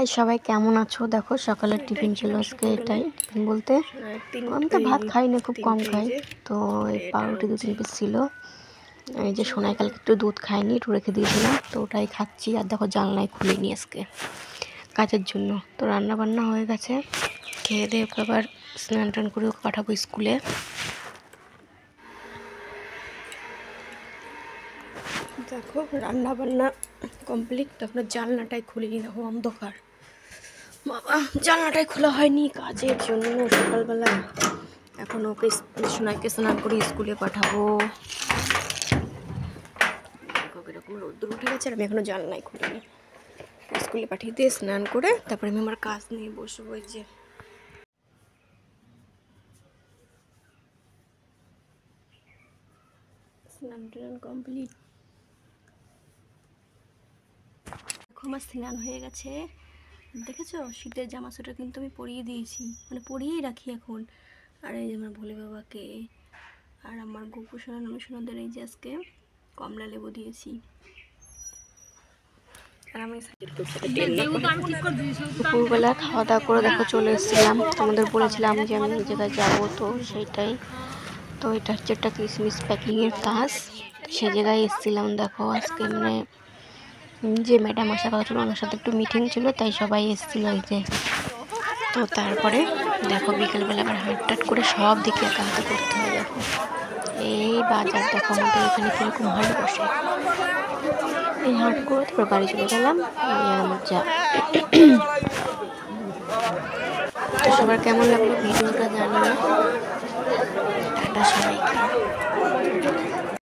High সবাই কেমন আছো? দেখো সকালের টিফিন ছিল আজকে এটাই। টিফিন বলতে আমি তো ভাত খাই না, খুব কম খাই। তো এই পাউরুটি 2-3 পিস ছিল। এই যে সোনাই কালকে একটু দুধ খাইনি, একটু রেখে দিয়েছিলাম, তো ওটাই খাচ্ছি। আর দেখো জানলায় খুলিনি আজকে কাজের জন্য। তো রান্না বান্না হয়ে গেছে, খেয়ে দিয়ে ওকে আবার স্নান টান করে ওকে পাঠাবো স্কুলে। দেখো রান্না বান্না কমপ্লিট। তারপরে জানলাটাই খুলিনি, দেখো অন্ধকার। বাবা জানলাটাই খোলা হয়নি কাজের জন্য সকালবেলা। এখন ওকে সোনাইকে স্নান করে স্কুলে পাঠাবো। এরকম রোদ্দুর উঠে গেছে আর আমি এখনো জানলাই খুলিনি। স্কুলে পাঠিয়ে দিয়ে স্নান করে তারপরে আমি আমার কাজ নিয়ে বসবো। এই যে স্নান টান কমপ্লিট। দেখো আমার স্নান হয়ে গেছে, দেখেছো? শীতের জামা সোয়েটার কিন্তু আমি পরিয়ে দিয়েছি, মানে পরিয়েই রাখি এখন। আর এই যে আমার ভোলে বাবাকে আর আমার গোপু সোনা নমি সোনাদের এই যে আজকে কমলা লেবু দিয়েছি। আর আমি দুপুরবেলা খাওয়া দাওয়া করে দেখো চলে এসেছিলাম। তোমাদের বলেছিলাম যে আমি এই জায়গায় যাবো, তো সেইটাই। তো এটা হচ্ছে একটা কিসমিস প্যাকিংয়ের কাজ, সে জায়গায় এসেছিলাম। দেখো আজকে মানে যে ম্যাডাম আসা কথা ছিল ওনার সাথে একটু মিটিং ছিল, তাই সবাই এসেছিলো এই যে। তো তারপরে দেখো বিকেলবেলা আবার হাঁটটাট করে সব দিকে একান্ত করতে হয়। দেখো এই বাজার দেখো আমাদের এখানে কীরকম হাট বসে। এই হাট করে তারপর বাড়ি চলে গেলাম। আমার যা তো সবার কেমন লাগলো ভিডিওটা জানিও। টাটা সবাইকে।